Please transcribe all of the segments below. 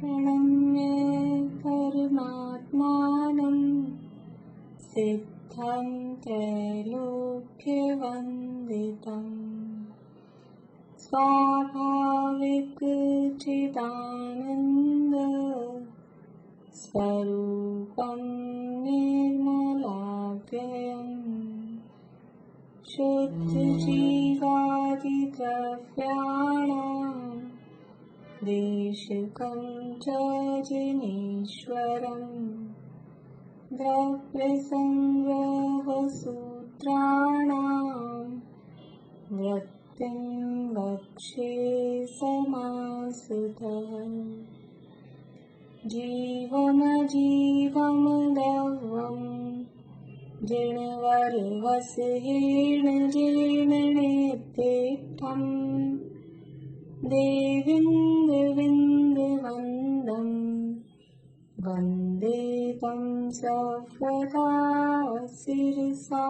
प्रणम्य परमात्मानं सिद्धं त्रैलोक्यवन्दितं स्वाभाविक चिदानन्द स्वरूपं निर्मलाव्ययम् शुद्धजीवादिद्रव्याणां देशिकं च जिनेश्वरम् द्रव्यसङ्ग्रहसूत्राणां वृत्तिं वक्षे समासुतः जीवमजीवमदवं जिणवरवसहीर्णजीर्णनेत्थं देवीन्द्रविन्दवन्दं वन्दे तं सर्वदा शिरसा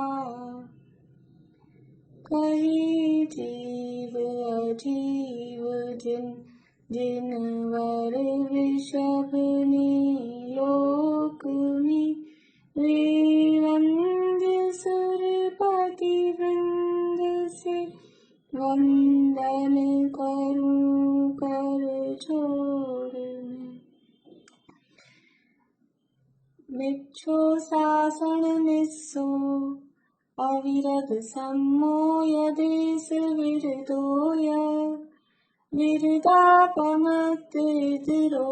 कही जीव अजीव जिनवर वृषभनि लोक में वंद्य सुरपति वृंद से वंदन करूं कर छोड़ मिच्छो शासन निस्सो अविरत सम्मोय देश विरदोय विरदापमत्रिद्रो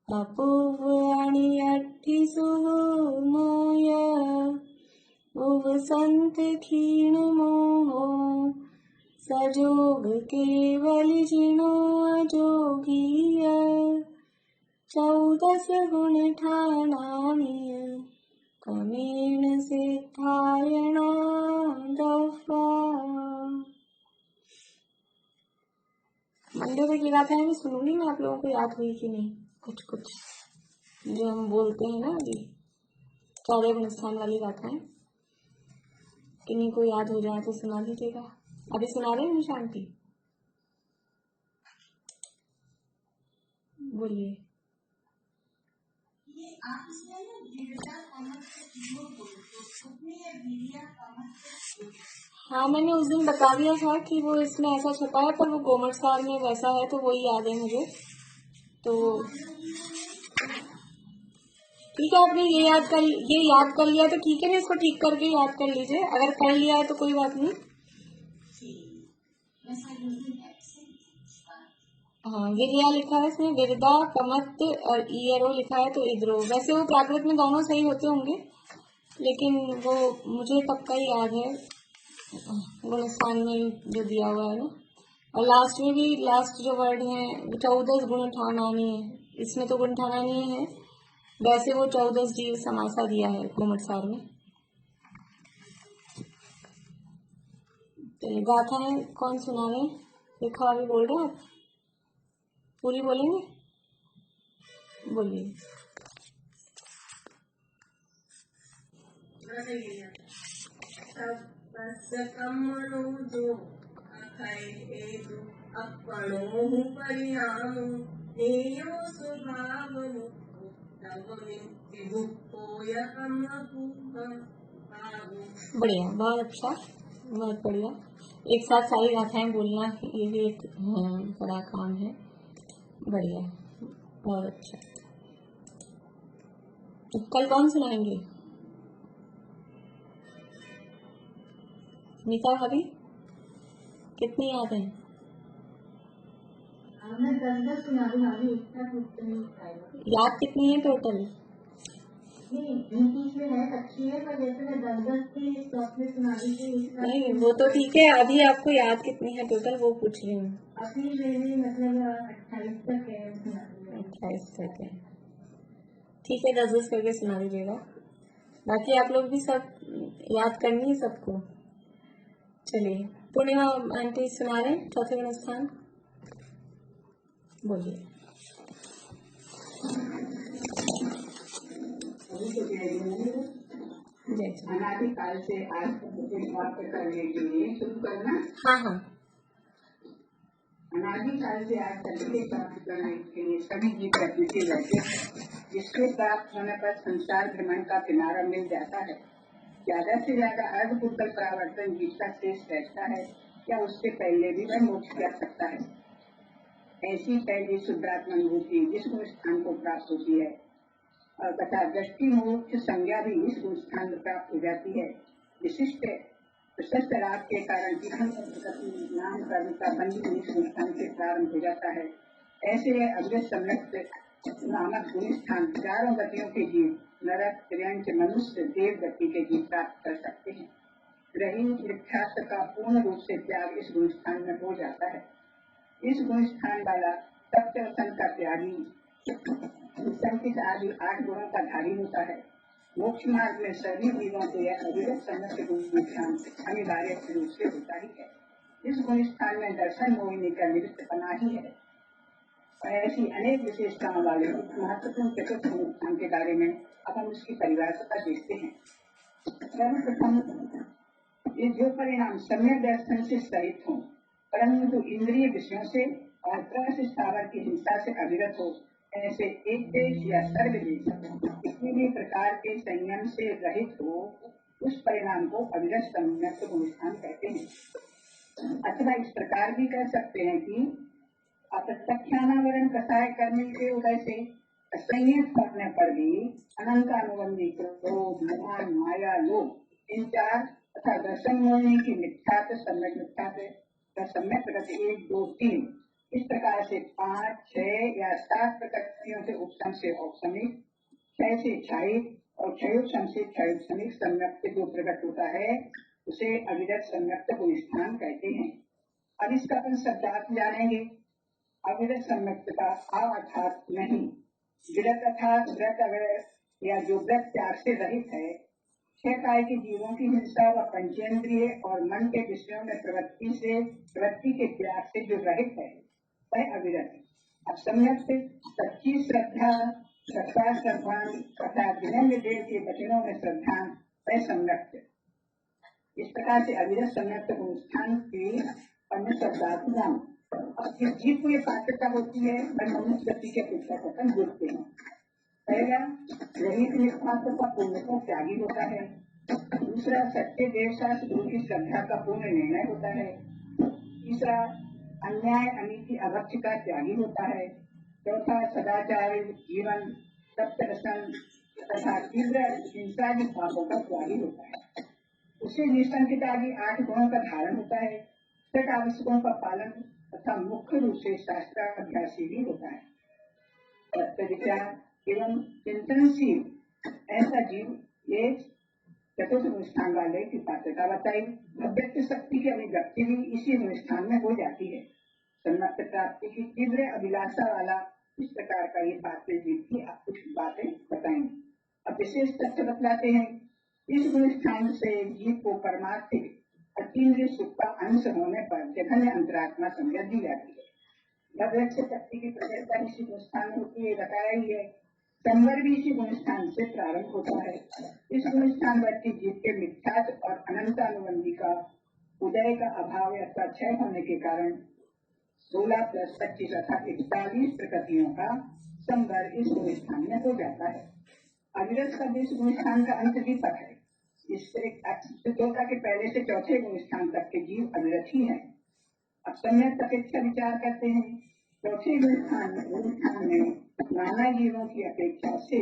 अपूर्वाणि अट्ठिसुमोय उव संत क्षीण मोहो सजोग केवल जिनो अजोगीय 14 गुण ठाणानीय कमेण सिद्धायणा दफा। मंदिर की गाथाएं मैं सुनूंगी मैं आप लोगों को याद हुई कि नहीं कुछ कुछ जो हम बोलते हैं ना अभी 14 गुण स्थान वाली गाथाएं किन्हीं को याद हो जाए तो सुना दीजिएगा। अभी सुना रहे हैं शांति बोलिए। हाँ मैंने उस दिन बता दिया था कि वो इसमें ऐसा छपा है पर वो गोमट सार में वैसा है तो वही याद है मुझे। तो ठीक है आपने ये याद कर लिया तो ठीक है ना इसको ठीक करके याद कर लीजिए। अगर कर लिया है तो कोई बात नहीं। हाँ विरिया लिखा है इसमें विरदा कमत और ईयरो लिखा है तो इधरो। वैसे वो प्राकृत में दोनों सही होते होंगे लेकिन वो मुझे पक्का ही याद है गुणस्थान में जो दिया हुआ है ना। और लास्ट में भी लास्ट जो वर्ड है 14 गुण ठानानी है इसमें तो गुण ठानानी है वैसे वो 14 जीव समासा दिया है गोमट सार में। तो गाथा है कौन सुना रहे हैं देखा अभी बोल रहे हैं आप पूरी बोलेंगे बोलिए। बढ़िया बहुत अच्छा बहुत बढ़िया। एक साथ सारी गाथाएं बोलना ये भी एक बड़ा काम है। बढ़िया बहुत अच्छा। तो कल कौन सुनाएंगे नीता भाभी कितनी याद है? याद कितनी है टोटल? नहीं वो तो ठीक है अभी आपको याद कितनी है टोटल वो पूछ रही हूँ। मतलब 28 तक है। 28 तक है ठीक है 10-10 करके सुना दीजिएगा। बाकी आप लोग भी सब याद करनी है सबको। चलिए पूर्णिमा आंटी सुना रहे चौथे गुण स्थान बोलिए। अनादिकाल से आज प्राप्त करने के लिए शुरू करना। हाँ हाँ अनादिकाल से आज तक के प्राप्त करने के लिए सभी जीव गतिशील रहते हैं, जिसके प्राप्त होने पर संसार भ्रमण का किनारा मिल जाता है। ज्यादा से ज्यादा अर्ध पूर्वक परावर्तन जीव का शेष रहता है या उससे पहले भी वह मोक्ष कर सकता है। ऐसी पहली शुद्धात्मा अनुभूति जिस गुण स्थान को प्राप्त होती है और तथा दृष्टि मोक्ष संज्ञा भी इस गुण स्थान में प्राप्त हो जाती है। विशिष्ट प्रशस्त राग के कारण नाम कर्म का बंधन इस गुण स्थान से प्रारंभ हो जाता है। ऐसे अग्रज सम्यक्त नामक गुण स्थान चारों गतियों के जीव नरक, त्रियंच, मनुष्य, देव गति के जीव प्राप्त कर सकते हैं। ग्रही वृक्षास्त्र का पूर्ण रूप से त्याग इस गुण स्थान में हो जाता है। इस गुण स्थान वाला सप्तवसन का त्यागी संकित आदि 8 गुणों का धारी होता है। मोक्ष मार्ग में सभी जीवों को यह अविरत समस्त गुण स्थान अनिवार्य रूप से होता ही है। इस गुण स्थान में दर्शन मोहिनी का निवृत्तपना ही है। ऐसी अनेक विशेषताओं वाले महत्वपूर्ण चतुर्थ गुण स्थान के बारे में अब हम उसकी परिभाषा देखते हैं। सर्वप्रथम जो परिणाम सम्यक दर्शन से सहित हो परंतु इंद्रिय विषयों से और त्रस स्थावर की हिंसा से अविरत हो, ऐसे एक देश या सर्वदेश किसी भी प्रकार के संयम से रहित हो, उस परिणाम को अविरत सम्यक गुण स्थान कहते हैं। अथवा इस प्रकार भी कह सकते हैं कि अप्रत्यक्षानावरण कसाय करने के उदय से असंयत करने पर भी अनंतानुबंधी क्रोध, मान, माया, लोभ इन 4 तथा दर्शन मोहिनी की मिथ्यात्व, सम्यक मिथ्यात्व, सम्यक प्रगति 1, 2, 3 इस प्रकार से 5, 6 या 7 प्रकृतियों से उपशम से औपशमिक, 6 से क्षयिक और क्षयोपशम से क्षयोपशमिक सम्यक जो प्रकट होता है उसे अविरत सम्यक्त गुण स्थान कहते हैं। अब इसका अपन शब्दार्थ जानेंगे। अविरत सम्यक्त का अर्थात नहीं, विरत अर्थात व्रत अवैध या जो व्रत त्याग से रहित है, 6 काय के जीवों की हिंसा व पंचेंद्रिय और मन के विषयों में प्रवृत्ति के त्याग से जो रहित है वह अविरत है। अब सम्यक सच्ची श्रद्धा, सत्ता श्रद्धान तथा विनम्र देव के वचनों में श्रद्धान वह सम्यक। इस प्रकार से अविरत सम्यक्त गुण स्थान की अन्य शब्दार्थ नाम। अब जिस जीव को ये पात्रता होती है वह मनुष्य गति के अपेक्षा कथन जुड़ते हैं। पहला रहित निष्पात्र का पुण्य को त्यागी होता है। दूसरा सत्य देव शास्त्र गुरु की श्रद्धा का पूर्ण निर्णय होता है। तीसरा अन्याय अनीति अभक्ष का त्यागी होता है। चौथा सदाचार जीवन, सप्तरसन तथा तीव्र हिंसा की पापों का त्यागी होता है। उसे निसंकित आदि 8 गुणों का धारण होता है। 6 आवश्यकों का पालन तथा मुख्य रूप से शास्त्राभ्यासी भी होता है। तत्व विचार एवं चिंतनशील ऐसा जीव ये चतुर्थ गुणस्थान वाले की पात्रता बताई। अव्यक्त शक्ति की अभिव्यक्ति भी इसी गुणस्थान में हो जाती है। सम्यक्त प्राप्ति की तीव्र अभिलाषा वाला इस प्रकार का ये पात्र जीव की कुछ बातें बताएंगे। अब विशेष तथ्य बतलाते हैं। इस गुणस्थान से जीव को परमार्थ अतीन्द्रिय सुख का अंश होने पर जघन्य अंतरात्मा संज्ञा दी जाती है। अव्यक्त शक्ति की प्रजनता इसी गुणस्थान में होती है, बताया ही है। संवर भी इसी गुणस्थान से प्रारंभ होता है। इस गुणस्थान व्यक्ति जीव के मिथ्यात्व और अनंतानुबंधी का उदय का अभाव अथवा क्षय होने के कारण 16 + 25 अर्थात 41 प्रकृतियों का संवर इस गुणस्थान में हो जाता है। अविरत शब्द इस गुणस्थान का अंत भी तक है। इससे चौथा के पहले से चौथे गुणस्थान तक के जीव अविरत ही है। अब सम्यक अपेक्षा विचार करते हैं। चौथे गुणस्थान में नाना जीवों की अपेक्षा से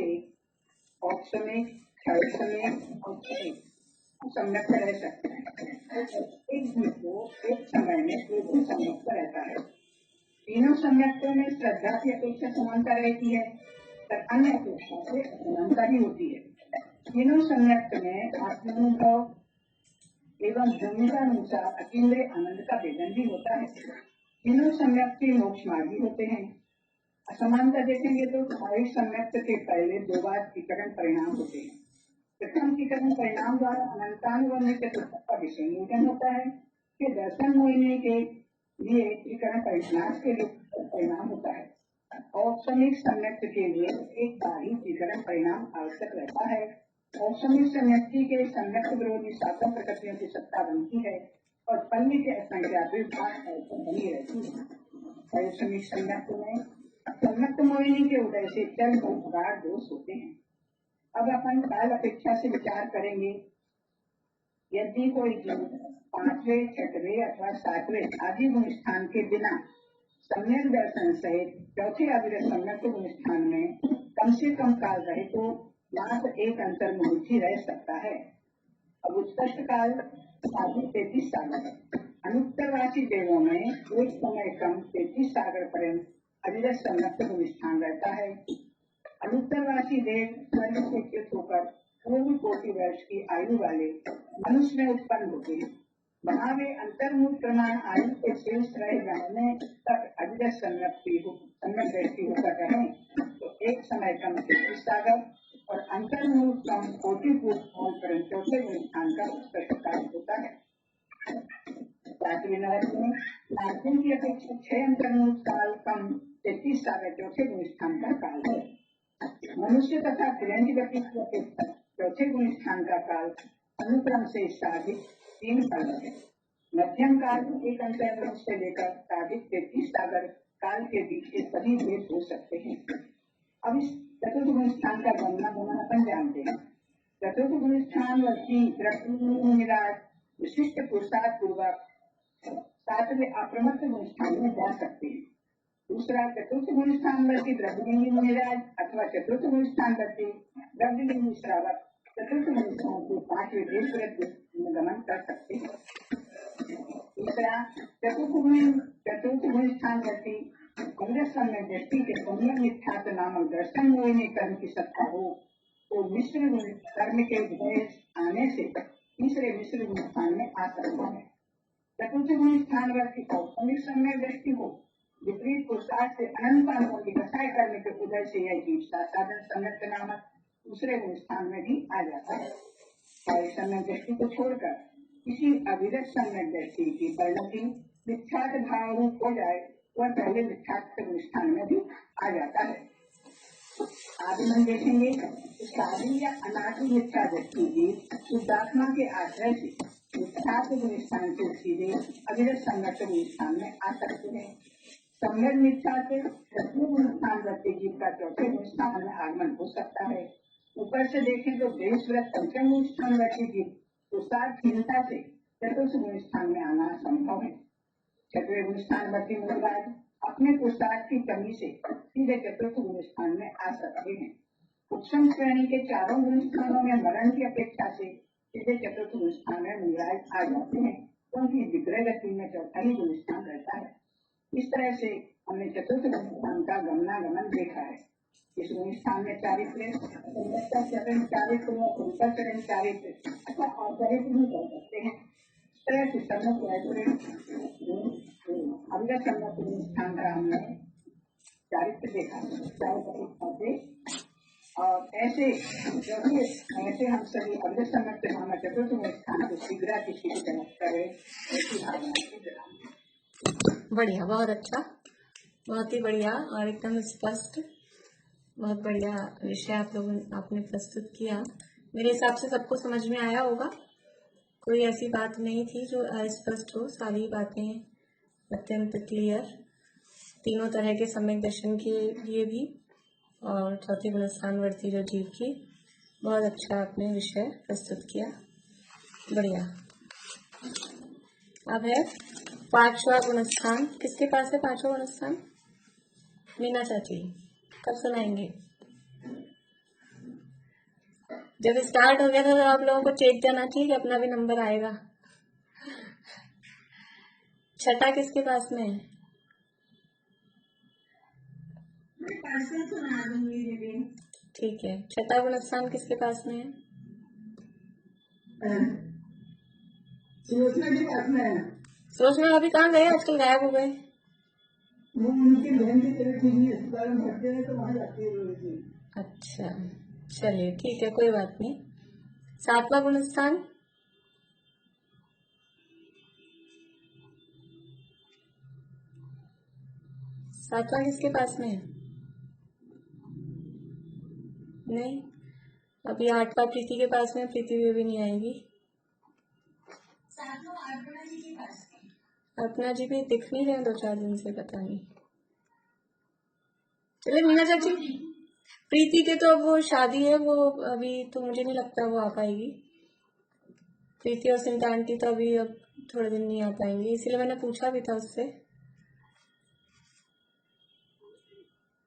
औपशमिक, क्षयोपशमिक और सम्यक रह सकते हैं। एक जीव को एक समय में एक ही सम्यक रहता है। तीनों सम्यक्तों में श्रद्धा की अपेक्षा समानता रहती है, पर अन्य अपेक्षा से असमानता भी होती है। तीनों सम्यक्त में आत्मानुभव एवं भूमिकानुसार अतीन्द्रिय आनंद का वेदन भी होता है। तीनों सम्यक्त मोक्ष मार्गी होते हैं। असमानता देखेंगे तो स्थायी सम्यक्त के पहले 2 बार टीकरण परिणाम होते हैं। प्रथम टीकरण परिणाम द्वारा अनंतानुबंध के का विषय नियोजन होता है। फिर दर्शन मोहिनी के लिए टीकरण परिणाम के लिए परिणाम होता है। औपशमिक सम्यक्त के लिए एक बार ही टीकरण परिणाम आवश्यक रहता है। औपशमिक सम्यक्ति के सम्यक्त विरोधी 7 प्रकृतियों की सत्ता बनती है और पल्ली के असंख्यात विभाग बनी रहती है। परिश्रमिक सम्यक्त मोहिनी के उदय से चल को उदार दोष होते हैं। अब अपन काल अपेक्षा से विचार करेंगे। यदि कोई जीव पांचवें, छठवें अथवा सातवें आदि गुण स्थान के बिना सम्यक दर्शन सहित चौथे अविरत सम्यक गुण स्थान में कम से कम काल रहे तो मात्र एक अंतर्मुखी रह सकता है। अब उत्कृष्ट काल 33 सागर है। अनुत्तरवासी देवों में एक समय कम 33 सागर पर्यंत अविरत सम्यक गुण स्थान रहता है। अनुत्तरवासी देव स्वर्ग से च्युत होकर पूर्व कोटि वर्ष की आयु वाले मनुष्य में उत्पन्न होते हैं। वहाँ वे अंतर्मुख प्रमाण आयु के शेष रह जाने तक अविरत सम्यक दृष्टि होकर रहे तो एक समय कम 33 सागर और अंतर्मुख कम कोटि पर्यंत चौथे स्थान का उत्कृष्ट काल होता है। सातवें नरक में नारसिंह की अपेक्षा 6 अंतर्मुख काल कम 33 सागर चौथे स्थान का काल है। मनुष्य तथा तिरंज गति की अपेक्षा चौथे गुण स्थान का काल अनुक्रम से साधिक 3 साल है। मध्यम काल एक अंतर्मुख से लेकर साधिक 33 सागर काल के बीच के सभी भेद हो सकते हैं। अब इस चतुर्थ गुण स्थान का गणना अपन जानते हैं। चतुर्थ गुण स्थान विशिष्ट पुरुषार्थ पूर्वक सातवें अप्रमत्त गुण स्थान में जा सकते हैं। दूसरा, चतुर्थ गुण स्थान वर्ती द्रव्यलिंगी मुनिराज अथवा चतुर्थ गुण स्थान वर्ती द्रव्यलिंगी श्रावक चतुर्थ गुण स्थान को 5वें देश में गमन कर सकते हैं। तीसरा, चतुर्थ गुण स्थान वर्ती अविरत सम्यक दृष्टि के सम्यक मिथ्यात्व नामक दर्शन मोहिनी कर्म की सत्ता हो तो मिश्र गुण कर्म के उदय आने से तीसरे मिश्र गुण स्थान में आ सकता है। चतुर्थ गुण स्थान वर्ती औपनिक सम्यक दृष्टि हो विपरीत पुरुषार्थ से अनंत अनुभव की कथाएं करने के उदय से यह जीव साधन सम्यक नामक दूसरे गुण स्थान में भी आ जाता है। और सम्यक दृष्टि को छोड़कर किसी अविरत सम्यक दृष्टि की परिणति मिथ्यात्व भाव रूप हो जाए वह पहले मिथ्यात्व गुण स्थान में भी आ जाता है। आदिमन देखेंगे साधी या अनादि मिथ्या दृष्टि की शुद्धात्मा के आश्रय से मिथ्यात्व गुण स्थान से सीधे अविरत सम्यक गुण स्थान में आ सकते हैं। सम्यक मिथ्या से छठवें गुण स्थान वर्ती जीव का चौथे गुण स्थान में आगमन हो सकता है। ऊपर से देखें तो देश व्रत पंचम गुण स्थान वर्ती जीव पुरुषार्थहीनता से चतुर्थ गुण स्थान में आना संभव है। छठवें गुण स्थान वर्ती मुनिराज अपने पुरुषार्थ की कमी से सीधे चतुर्थ गुण स्थान में आ सकते हैं। उपशम श्रेणी के चारों गुण स्थानों में मरण की अपेक्षा से सीधे चतुर्थ गुण स्थान में मुनिराज आ जाते हैं क्योंकि विग्रह गति में चौथा ही गुण स्थान रहता है। इस तरह से हमने चतुर्थ गुण स्थान का गमनागमन देखा है। इस गुण स्थान में चारित्र चरण चारित्र अथवा औपचारिक भी कर सकते हैं। इस तरह से अविरत सम्यक गुण स्थान का हमने चारित्र देखा और ऐसे हम सभी अविरत सम्यक नामक चतुर्थ गुण स्थान को शीघ्र करें ऐसी भावना की। बढ़िया, बहुत अच्छा, बहुत ही बढ़िया और एकदम स्पष्ट, बहुत बढ़िया विषय आपने प्रस्तुत किया। मेरे हिसाब से सबको समझ में आया होगा, कोई ऐसी बात नहीं थी जो अस्पष्ट हो। सारी बातें अत्यंत क्लियर, तीनों तरह के सम्यक दर्शन के लिए भी और चौथे गुण स्थान वर्ती जो जीव की, बहुत अच्छा आपने विषय प्रस्तुत किया, बढ़िया। अब है 5वां गुण स्थान। किसके पास है 5वां गुण स्थान? मीना चाची, कब सुनाएंगे? जब स्टार्ट हो गया था तो आप लोगों को चेक जाना चाहिए कि अपना भी नंबर आएगा। छठा किसके पास में है? ठीक है, छठा गुण स्थान किसके पास में है? सोचना अभी कहाँ गए, आजकल गायब हो गए। अच्छा, चलिए ठीक है, कोई बात नहीं। 7वां गुण स्थान? सातवां किसके पास में है? नहीं, अभी 8वां प्रीति के पास में, प्रीति भी नहीं आएगी। अर्पणा जी भी दिख नहीं रहे 2-4 दिन से, पता नहीं। चलिए मीना चाची, प्रीति के तो अब वो शादी है, वो अभी तो मुझे नहीं लगता वो आ पाएगी। प्रीति और सिंता आंटी तो अभी अब थोड़े दिन नहीं आ पाएंगी, इसीलिए मैंने पूछा भी था उससे।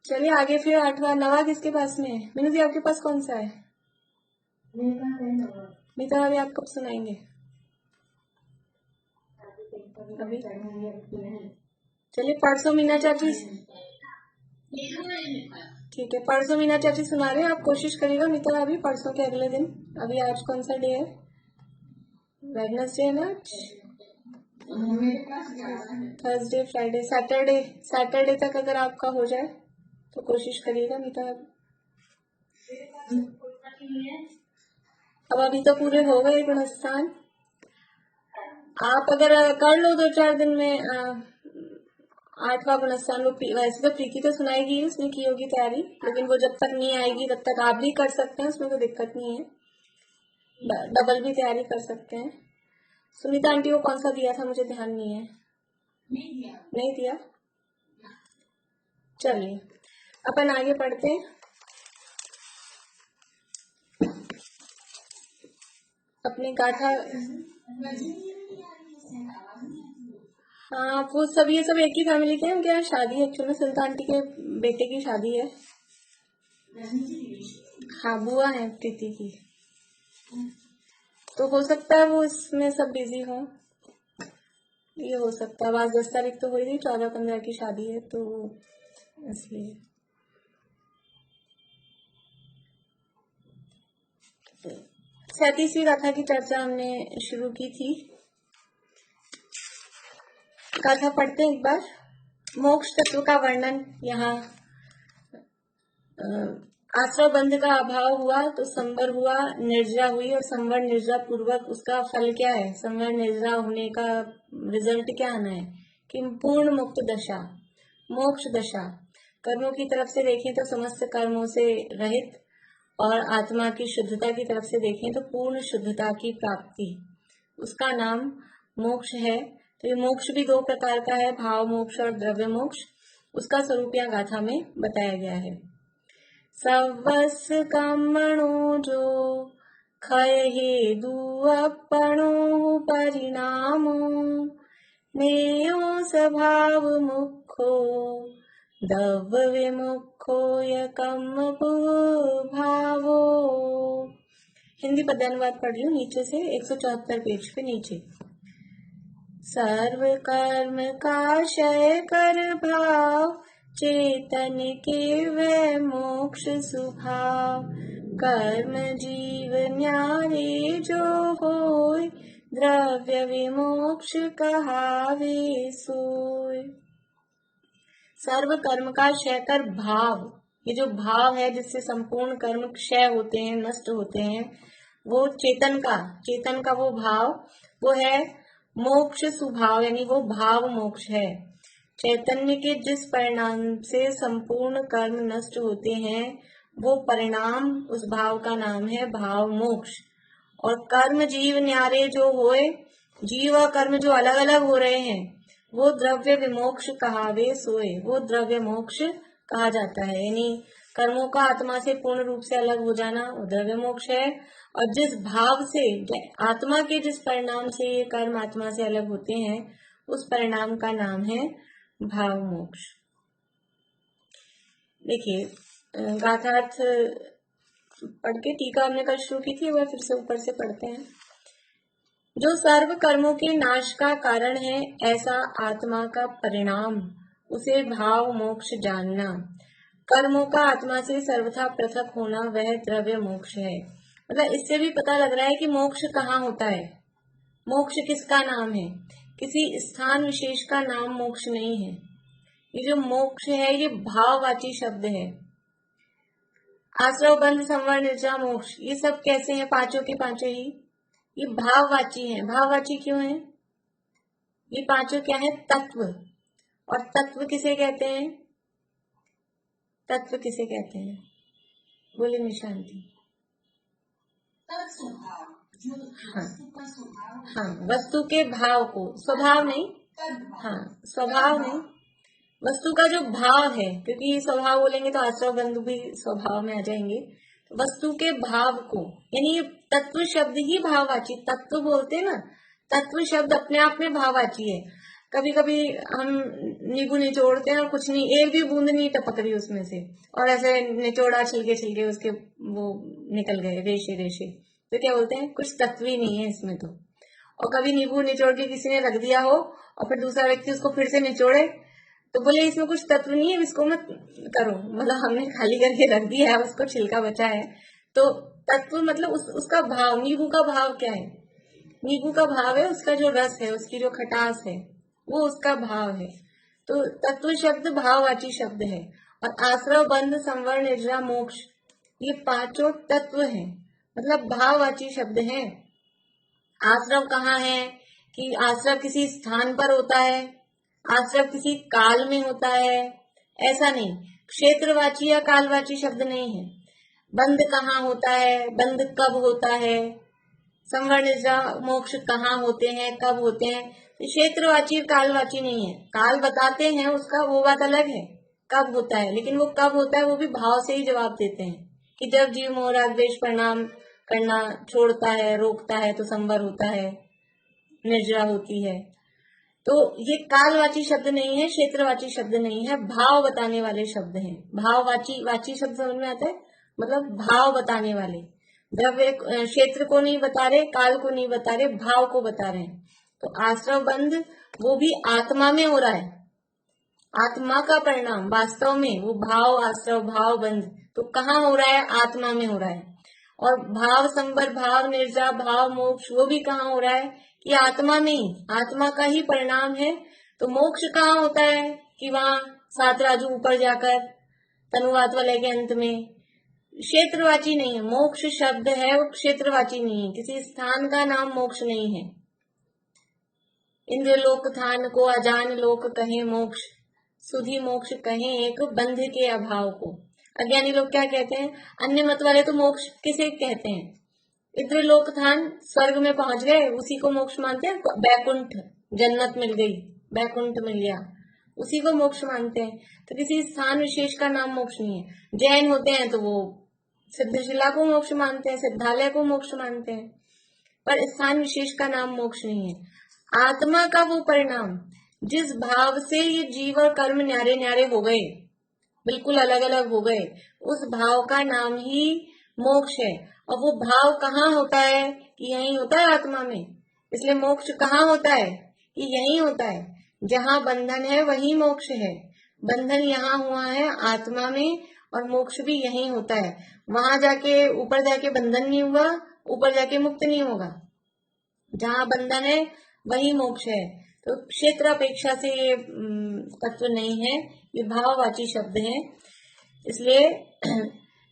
चलिए आगे फिर 8वां 9वां किसके पास में है? मीनू जी आपके पास कौन सा है? मीता अभी आप कब सुनाएंगे? अभी चलिए परसों मीना चाची, ठीक है परसों मीना चाची सुना रहे हैं, आप कोशिश करिएगा मीता अभी परसों के अगले दिन। अभी आज कौन सा डे है? वेडनेसडे है ना, थर्सडे फ्राइडे सैटरडे तक अगर आपका हो जाए तो कोशिश करिएगा मीता। अब अभी तो पूरे हो गए गुणस्थान, आप अगर कर लो 2-4 दिन में 8वां गुणस्थान। वो वैसे तो प्रीति तो सुनाएगी, उसने की होगी तैयारी, लेकिन वो जब तक नहीं आएगी तब तक आप भी कर सकते हैं, उसमें कोई दिक्कत नहीं है, डबल भी तैयारी कर सकते हैं। सुनीता आंटी को कौन सा दिया था मुझे ध्यान नहीं है, नहीं दिया। चलिए अपन आगे पढ़ते हैं। अपने गाथा, हाँ वो सब ये सब एक ही फैमिली के हैं, उनके यहाँ शादी है एक्चुअली, सुनीता आंटी के बेटे की शादी है। हाँ बुआ है प्रीति की, तो हो सकता है वो इसमें सब बिजी हो, ये हो सकता है। आज 10 तारीख तो हो ही, 14-15 की शादी है तो इसलिए। 37वीं गाथा की चर्चा हमने शुरू की थी। गाथा पढ़ते हैं एक बार। मोक्ष तत्व का वर्णन यहाँ, आश्रय बंध का अभाव हुआ तो संवर हुआ, निर्जरा हुई, और संवर निर्जरा पूर्वक उसका फल क्या है? संवर निर्जरा होने का रिजल्ट क्या आना है कि पूर्ण मुक्त दशा, मोक्ष दशा। कर्मों की तरफ से देखें तो समस्त कर्मों से रहित, और आत्मा की शुद्धता की तरफ से देखें तो पूर्ण शुद्धता की प्राप्ति, उसका नाम मोक्ष है। तो ये मोक्ष भी 2 प्रकार का है, भाव मोक्ष और द्रव्य मोक्ष। उसका स्वरूप यहाँ गाथा में बताया गया है। सवस कामणो जो खय हेदु अपणो परिणामो, नेयो स्वभाव मुखो दव विमुखो यकम भावो। हिंदी पद्यानुवाद पढ़ लूं नीचे से, 174 पेज पे नीचे। सर्व कर्म का क्षय कर भाव, चेतन के वे मोक्ष सुभाव। कर्म जीव न्यारे जो होय, द्रव्य विमोक्ष कहावे सोय। सर्व कर्म का क्षय कर भाव, ये जो भाव है जिससे संपूर्ण कर्म क्षय होते हैं, नष्ट होते हैं, वो चेतन का वो भाव, वो है मोक्ष सुभाव, यानी वो भाव मोक्ष है। चैतन्य के जिस परिणाम से संपूर्ण कर्म नष्ट होते हैं, वो परिणाम, उस भाव का नाम है भाव मोक्ष। और कर्म जीव न्यारे जो होए, जीव और कर्म जो अलग अलग हो रहे हैं, वो द्रव्य विमोक्ष कहावे सोए, वो द्रव्य मोक्ष कहा जाता है। यानी कर्मों का आत्मा से पूर्ण रूप से अलग हो जाना वो द्रव्य मोक्ष है, और जिस भाव से, आत्मा के जिस परिणाम से ये कर्म आत्मा से अलग होते हैं, उस परिणाम का नाम है भाव मोक्ष। देखिए गाथार्थ पढ़ के, टीका हमने कल शुरू की थी, वह फिर से ऊपर से पढ़ते हैं। जो सर्व कर्मों के नाश का कारण है, ऐसा आत्मा का परिणाम, उसे भाव मोक्ष जानना। कर्मों का आत्मा से सर्वथा पृथक होना, वह द्रव्य मोक्ष है। मतलब इससे भी पता लग रहा है कि मोक्ष कहाँ होता है, मोक्ष किसका नाम है, किसी स्थान विशेष का नाम मोक्ष नहीं है। ये जो मोक्ष है ये भाववाची शब्द है। आश्रव बंध संवर निर्जरा मोक्ष, ये सब कैसे हैं? पांचों के पांचों ही ये भाववाची हैं। भाववाची क्यों है? ये पांचों क्या है? तत्व। और तत्व किसे कहते हैं? तत्व किसे कहते हैं? बोले निशांति। हाँ हाँ, वस्तु के भाव को, स्वभाव नहीं, हाँ स्वभाव नहीं, वस्तु का जो भाव है, क्योंकि स्वभाव बोलेंगे तो आश्रव बंधु भी स्वभाव में आ जाएंगे, तो वस्तु के भाव को, यानी तत्व शब्द ही भाववाची, तत्व बोलते हैं ना, तत्व शब्द अपने आप में भाववाची है। कभी कभी हम नींबू निचोड़ते हैं और कुछ नहीं, एक भी बूंद नहीं टपक रही उसमें से, और ऐसे निचोड़ा छिलके छिलके उसके वो निकल गए रेशे रेशे, तो क्या बोलते हैं, कुछ तत्व ही नहीं है इसमें तो। और कभी नींबू निचोड़ के किसी ने रख दिया हो और फिर दूसरा व्यक्ति उसको फिर से निचोड़े, तो बोले इसमें कुछ तत्व नहीं है, इसको मत करो, मतलब हमने खाली करके रख दिया है, उसको छिलका बचा है। तो तत्व मतलब उसका भाव, नींबू का भाव क्या है, नींबू का भाव है उसका जो रस है, उसकी जो खटास है, वो उसका भाव है। तो तत्व शब्द भाववाची शब्द है। और आश्रव बंध संवर निर्जरा मोक्ष, ये पांचों तत्व है, मतलब भाववाची शब्द है। आश्रव कहाँ है, कि आश्रव किसी स्थान पर होता है, आश्रव किसी काल में होता है, ऐसा नहीं। क्षेत्रवाची या कालवाची शब्द नहीं है। बंध कहाँ होता है, बंध कब होता है, संवर निद्रा मोक्ष कहाँ होते हैं, कब होते हैं, तो क्षेत्रवाची कालवाची नहीं है। काल बताते हैं उसका, वो बात अलग है, कब होता है, लेकिन वो कब होता है वो भी भाव से ही जवाब देते हैं, कि जब जीव मोह राग द्वेष परिणाम करना छोड़ता है, रोकता है, तो संवर होता है, निर्जरा होती है। तो ये कालवाची शब्द नहीं है, क्षेत्रवाची शब्द नहीं है, भाव बताने वाले शब्द हैं। भाववाची, वाची शब्द समझ में आता है, मतलब भाव बताने वाले। द्रव्य क्षेत्र को नहीं बता रहे, काल को नहीं बता रहे, भाव को बता रहे हैं। तो आश्रव बंध वो भी आत्मा में हो रहा है, आत्मा का परिणाम, वास्तव में वो भाव आश्रव भाव बंध तो कहाँ हो रहा है, आत्मा में हो रहा है। और भाव संवर भाव निर्जा भाव मोक्ष वो भी कहाँ हो रहा है, कि आत्मा में ही, आत्मा का ही परिणाम है। तो मोक्ष कहाँ होता है, कि वहां सात राजू ऊपर जाकर तनुवात वाले के अंत में। क्षेत्रवाची नहीं है, मोक्ष शब्द है वो क्षेत्रवाची नहीं है, किसी स्थान का नाम मोक्ष नहीं है। इंद्र लोक थान को अजान लोक कहे मोक्ष, सुधी मोक्ष कहे एक बंध के अभाव को। अज्ञानी लोग क्या कहते हैं, अन्य मत वाले तो मोक्ष किसे कहते हैं, इंद्र लोक थान स्वर्ग में पहुंच गए उसी को मोक्ष मानते हैं, बैकुंठ जन्नत मिल गई, बैकुंठ मिल गया, उसी को मोक्ष मानते हैं। तो किसी स्थान विशेष का नाम मोक्ष नहीं है। जैन होते हैं तो वो सिद्धशिला को मोक्ष मानते हैं, सिद्धालय को मोक्ष मानते हैं, पर स्थान विशेष का नाम मोक्ष नहीं है। आत्मा का वो परिणाम जिस भाव से ये जीव और कर्म न्यारे न्यारे हो गए, बिल्कुल अलग अलग हो गए, उस भाव का नाम ही मोक्ष है। और वो भाव कहाँ होता है, कि यही होता है आत्मा में। इसलिए मोक्ष कहाँ होता है, कि यही होता है, जहाँ बंधन है वही मोक्ष है। बंधन यहाँ हुआ है आत्मा में, और मोक्ष भी यही होता है। वहां जाके ऊपर जाके बंधन नहीं हुआ, ऊपर जाके मुक्त नहीं होगा, जहाँ बंधन है वही मोक्ष है। तो क्षेत्र अपेक्षा से ये तत्व नहीं है, ये भाववाची शब्द है। इसलिए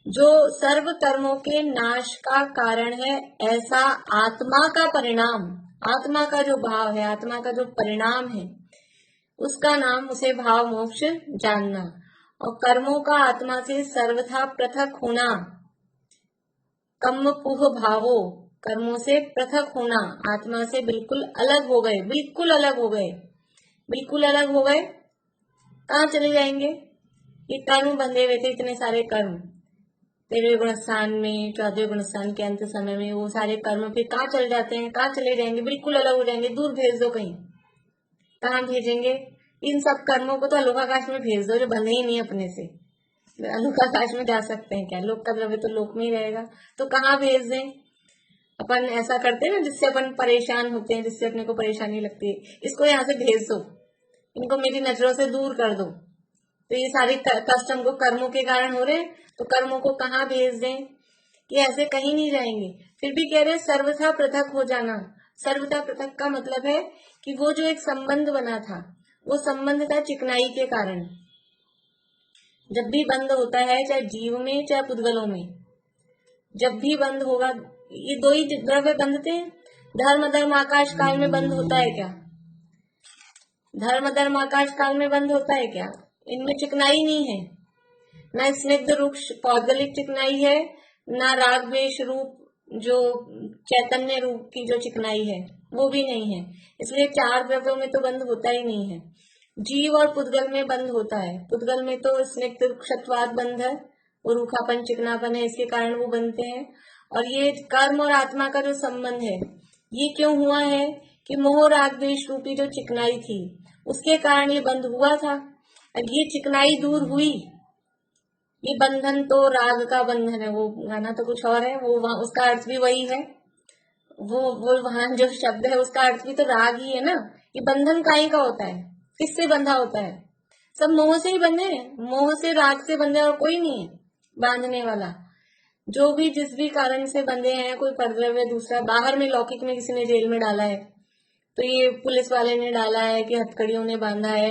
जो सर्व कर्मों के नाश का कारण है, ऐसा आत्मा का परिणाम, आत्मा का जो भाव है, आत्मा का जो परिणाम है, उसका नाम, उसे भाव मोक्ष जानना। और कर्मों का आत्मा से सर्वथा पृथक होना, कम पुह भावो, कर्मों से पृथक होना, आत्मा से बिल्कुल अलग हो गए, बिल्कुल अलग हो गए, बिल्कुल अलग हो गए, कहाँ चले जाएंगे, ये कर्म बंधे हुए थे, इतने सारे कर्म 13वें गुणस्थान में, 14वें गुणस्थान के अंत समय में, वो सारे कर्म फिर कहाँ चले जाते हैं, कहाँ चले जाएंगे, बिल्कुल अलग हो जाएंगे, दूर भेज दो कहीं, कहाँ भेजेंगे, इन सब कर्मों को तो अलोकाकाश में भेज दो, जो बंधे ही नहीं अपने से। अलोकाकाश में जा सकते हैं क्या, लोक का द्रव्य तो लोक में ही रहेगा, तो कहाँ भेज दें। अपन ऐसा करते हैं ना, जिससे अपन परेशान होते हैं, जिससे अपने को परेशानी लगती है, इसको यहाँ से भेज दो, इनको मेरी नजरों से दूर कर दो। तो ये सारे कष्ट हमको कर्मों के कारण हो रहे हैं, तो कर्मों को कहाँ भेज दें, कि ऐसे कहीं नहीं जाएंगे। फिर भी कह रहे सर्वथा पृथक हो जाना। सर्वथा पृथक का मतलब है कि वो जो एक संबंध बना था, वो संबंध था चिकनाई के कारण। जब भी बंद होता है, चाहे जीव में चाहे पुद्गलों में, जब भी बंद होगा, ये दो ही द्रव्य बंधते हैं। धर्म धर्म आकाश काल में बंद होता है क्या, धर्म धर्म आकाश काल में बंद होता है क्या, इनमें चिकनाई नहीं है। ना स्निग्ध रुक्ष पौद्गलिक चिकनाई है, ना राग द्वेष रूप जो चैतन्य रूप की जो चिकनाई है वो भी नहीं है। इसलिए चार द्रव्यों में तो बंद होता ही नहीं है। जीव और पुद्गल में बंध होता है। पुद्गल में तो स्निग्ध क्षत्वाद बंध है, वो रूखापन चिकनापन है, इसके कारण वो बनते हैं। और ये कर्म और आत्मा का जो संबंध है, ये क्यों हुआ है कि मोह राग द्वेष रूपी जो चिकनाई थी उसके कारण ये बंध हुआ था। अब ये चिकनाई दूर हुई, ये बंधन तो राग का बंधन है, वो गाना तो कुछ और है, वो उसका अर्थ भी वही है, वो वहां जो शब्द है उसका अर्थ भी तो राग ही है ना। ये बंधन काहे का होता है, किससे बंधा होता है? सब मोह से ही बंधे हैं, मोह से राग से बंधे और कोई नहीं है बांधने वाला। जो भी जिस भी कारण से बंधे हैं, कोई परद्रव्य दूसरा बाहर में लौकिक में किसी ने जेल में डाला है, तो ये पुलिस वाले ने डाला है कि हथकड़ियों ने बांधा है,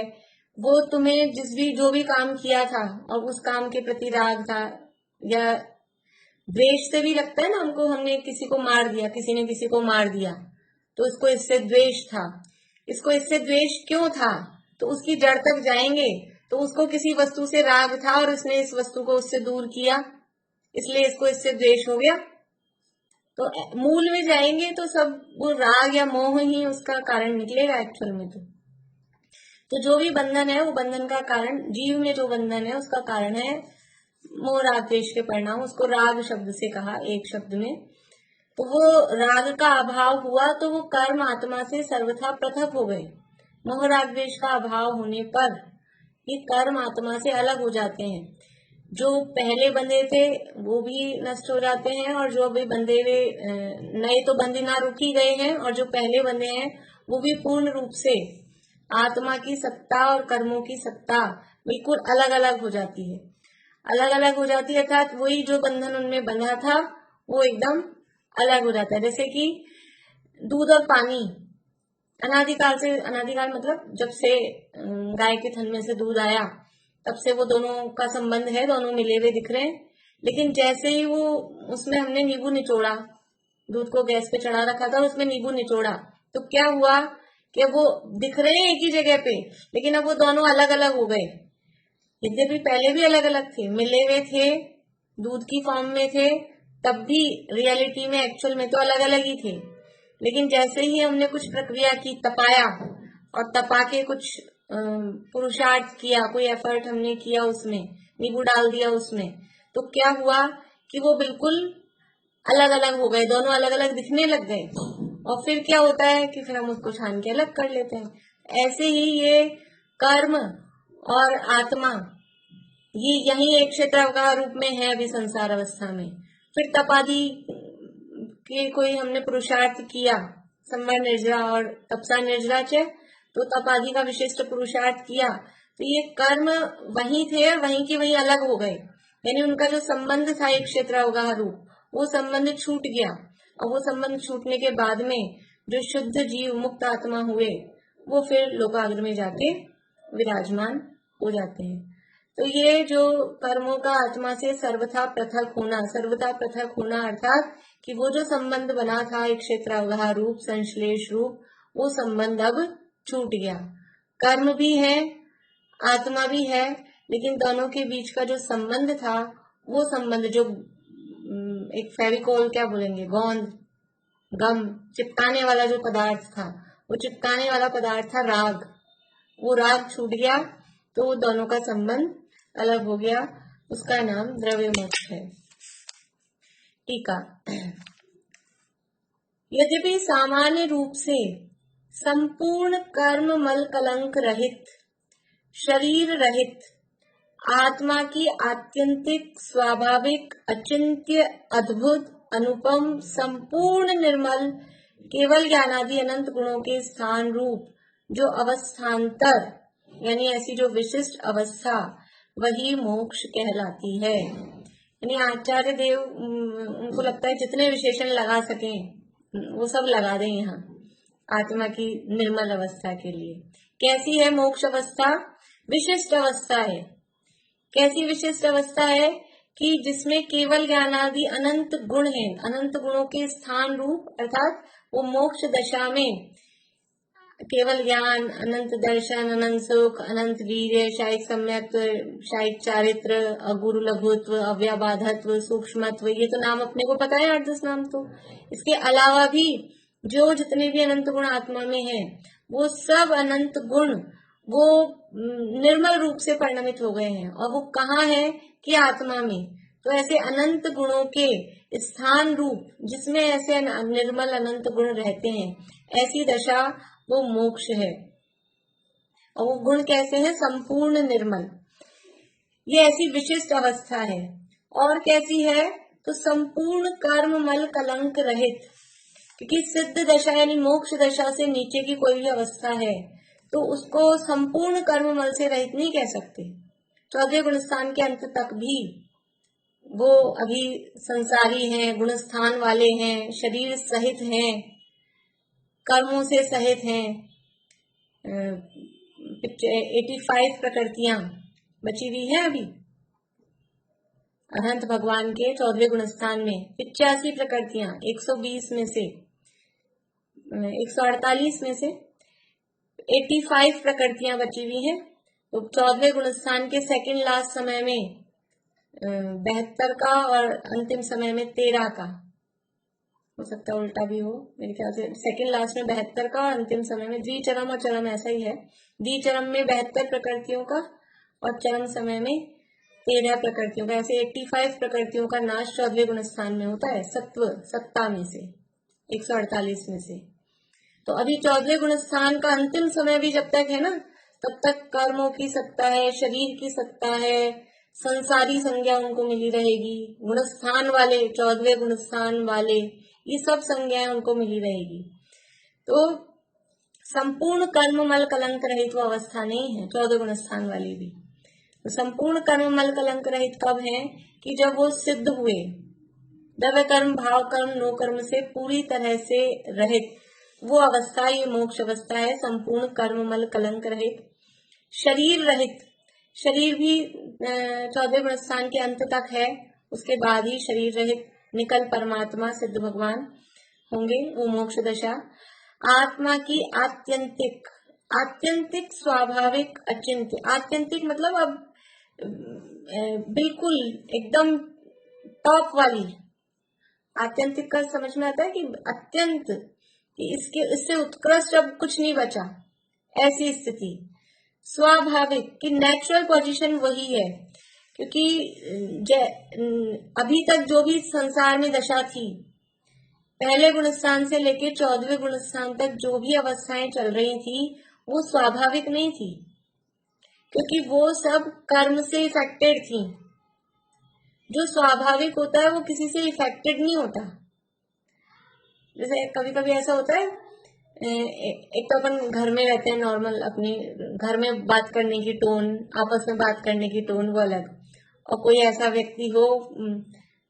वो तुम्हें जो भी काम किया था और उस काम के प्रति राग था, या द्वेष से भी लगता है ना हमको, हमने किसी को मार दिया, किसी ने किसी को मार दिया तो इसको इससे द्वेष था। इसको इससे द्वेष क्यों था? तो उसकी जड़ तक जाएंगे तो उसको किसी वस्तु से राग था और उसने इस वस्तु को उससे दूर किया, इसलिए इसको इससे द्वेष हो गया। तो मूल में जाएंगे तो सब वो राग या मोह ही उसका कारण निकलेगा एक्चुअल में। तो जो भी बंधन है वो बंधन का कारण, जीव में जो बंधन है उसका कारण है मोह राग द्वेष के परिणाम। उसको राग शब्द से कहा एक शब्द में। तो वो राग का अभाव हुआ तो वो कर्म आत्मा से सर्वथा पृथक हो गए। मोह राग द्वेष का अभाव होने पर ये कर्म आत्मा से अलग हो जाते हैं। जो पहले बंधे थे वो भी नष्ट हो जाते हैं, और जो अभी बंधे हुए नए तो बंधे ना रुक ही गए हैं, और जो पहले बंधे हैं वो भी पूर्ण रूप से आत्मा की सत्ता और कर्मों की सत्ता बिल्कुल अलग अलग हो जाती है। अलग अलग हो जाती है अर्थात वही जो बंधन उनमें बंधा था वो एकदम अलग हो जाता है। जैसे कि दूध और पानी अनादिकाल से, अनादिकाल मतलब जब से गाय के थन में से दूध आया तब से वो दोनों का संबंध है, दोनों मिले हुए दिख रहे हैं। लेकिन जैसे ही वो उसमें हमने नींबू निचोड़ा, दूध को गैस पे चढ़ा रखा था और उसमें नींबू निचोड़ा, तो क्या हुआ कि वो दिख रहे हैं एक ही जगह पे, लेकिन अब वो दोनों अलग अलग हो गए। यद्यपि पहले भी अलग अलग थे, मिले हुए थे, दूध की फॉर्म में थे, तब भी रियलिटी में एक्चुअल में तो अलग अलग ही थे। लेकिन जैसे ही हमने कुछ प्रक्रिया की, तपाया और तपा के कुछ पुरुषार्थ किया, कोई एफर्ट हमने किया, उसमें नींबू डाल दिया उसमें, तो क्या हुआ कि वो बिल्कुल अलग अलग हो गए, दोनों अलग अलग दिखने लग गए। और फिर क्या होता है कि फिर हम उसको छान के अलग कर लेते हैं। ऐसे ही ये कर्म और आत्मा ये यही एक क्षेत्र का रूप में है अभी संसार अवस्था में। फिर तपादि के कोई हमने पुरुषार्थ किया, संवर निर्जरा और तपसा निर्जरा चे, तो तपादि का विशिष्ट पुरुषार्थ किया, तो ये कर्म वही थे और वहीं के वहीं अलग हो गए। यानी उनका जो संबंध था एक क्षेत्र अवगाह रूप, वो संबंध छूट गया। और वो संबंध छूटने के बाद में जो शुद्ध जीव मुक्त आत्मा हुए वो फिर लोकाग्र में जाके विराजमान हो जाते हैं। तो ये जो कर्मों का आत्मा से सर्वथा पृथक होना अर्थात कि वो जो संबंध बना था एक क्षेत्र अवगाह रूप, संश्लेष रूप, वो संबंध अब छूट गया। कर्म भी है, आत्मा भी है, लेकिन दोनों के बीच का जो संबंध था, वो संबंध जो एक फेविकोल क्या बोलेंगे, गोंद, गम चिपकाने वाला जो पदार्थ था, वो चिपकाने वाला पदार्थ था राग। वो राग छूट गया तो वो दोनों का संबंध अलग हो गया, उसका नाम द्रव्य मोक्ष है। टीका। यद्यपि सामान्य रूप से संपूर्ण कर्म मल कलंक रहित, शरीर रहित आत्मा की आत्यंतिक स्वाभाविक अचिंत्य अद्भुत अनुपम संपूर्ण निर्मल केवल ज्ञानादि अनंत गुणों के स्थान रूप जो अवस्थान्तर यानी ऐसी जो विशिष्ट अवस्था, वही मोक्ष कहलाती है। यानी आचार्य देव उनको लगता है जितने विशेषण लगा सकें वो सब लगा दें यहाँ आत्मा की निर्मल अवस्था के लिए। कैसी है मोक्ष अवस्था? विशिष्ट अवस्था है। कैसी विशिष्ट अवस्था है कि जिसमें केवल ज्ञानादि अनंत गुण हैं, अनंत गुणों के स्थान रूप, अर्थात वो मोक्ष दशा में केवल ज्ञान, अनंत दर्शन, अनंत सुख, अनंत वीर्य, शायिक सम्यक्त्व, शायिक चारित्र, अगुरु लघुत्व, अव्याबाधत्व, सूक्ष्मत्व, ये तो नाम अपने को पता है 8-10 नाम। तो इसके अलावा भी जो जितने भी अनंत गुण आत्मा में हैं, वो सब अनंत गुण वो निर्मल रूप से परिणमित हो गए हैं, और वो कहाँ है कि आत्मा में। तो ऐसे अनंत गुणों के स्थान रूप जिसमें ऐसे निर्मल अनंत गुण रहते हैं, ऐसी दशा वो मोक्ष है। और वो गुण कैसे हैं? संपूर्ण निर्मल। ये ऐसी विशिष्ट अवस्था है। और कैसी है? तो संपूर्ण कर्म मल कलंक रहित। क्योंकि सिद्ध दशा यानी मोक्ष दशा से नीचे की कोई भी अवस्था है तो उसको संपूर्ण कर्म मल से रहित नहीं कह सकते। 14वें गुणस्थान के अंत तक भी वो अभी संसारी हैं, गुणस्थान वाले हैं, शरीर सहित हैं, कर्मों से सहित हैं। 85 प्रकृतियां बची हुई है अभी अनंत भगवान के 14वें गुणस्थान में। 85 प्रकृतियां 120 में से 148 में से 85 प्रकृतियां बची हुई हैं। तो 14वें गुणस्थान के सेकंड लास्ट समय में 72 का और अंतिम समय में 13 का, हो सकता है उल्टा भी हो, मेरे ख्याल से सेकंड लास्ट में 72 का और अंतिम समय में द्विचरम और चरम ऐसा ही है। द्विचरम में 72 प्रकृतियों का और चरम समय में 13 प्रकृतियों का। ऐसे 85 प्रकृतियों का नाश 14वें गुणस्थान में होता है, सत्ता में से 148 में से। तो अभी 14वें गुणस्थान का अंतिम समय भी जब तक है ना, तब तक कर्मों की सत्ता है, शरीर की सत्ता है, संसारी संज्ञा उनको मिली रहेगी। गुणस्थान वाले 14वें गुणस्थान वाले ये सब संज्ञाएं उनको मिली रहेगी। तो संपूर्ण कर्म मल कलंक रहित वो अवस्था नहीं है 14 गुणस्थान वाली भी। तो संपूर्ण कर्म मल कलंक रहित कब है? कि जब वो सिद्ध हुए, द्रव्य कर्म भाव कर्म नो कर्म से पूरी तरह से रहित वो अवस्था ये मोक्ष अवस्था है। संपूर्ण कर्म मल कलंक रहित, शरीर रहित। शरीर भी 14वें गुणस्थान के अंत तक है, उसके बाद ही शरीर रहित निकल परमात्मा सिद्ध भगवान होंगे, वो मोक्ष दशा। आत्मा की आत्यंतिक, आत्यंतिक स्वाभाविक अचिंत्य। आत्यंतिक मतलब अब बिल्कुल एकदम टॉप वाली। आत्यंतिक का समझ में आता है कि अत्यंत, कि इससे उत्कृष्ट अब कुछ नहीं बचा, ऐसी स्थिति। स्वाभाविक कि नेचुरल पोजीशन वही है। क्योंकि अभी तक जो भी संसार में दशा थी, पहले गुणस्थान से लेकर 14वें गुणस्थान तक जो भी अवस्थाएं चल रही थी वो स्वाभाविक नहीं थी, क्योंकि वो सब कर्म से इफेक्टेड थी। जो स्वाभाविक होता है वो किसी से इफेक्टेड नहीं होता। जैसे कभी कभी ऐसा होता है, एक तो अपन घर में रहते हैं नॉर्मल, अपनी घर में बात करने की टोन, आपस में बात करने की टोन वो अलग, और कोई ऐसा व्यक्ति हो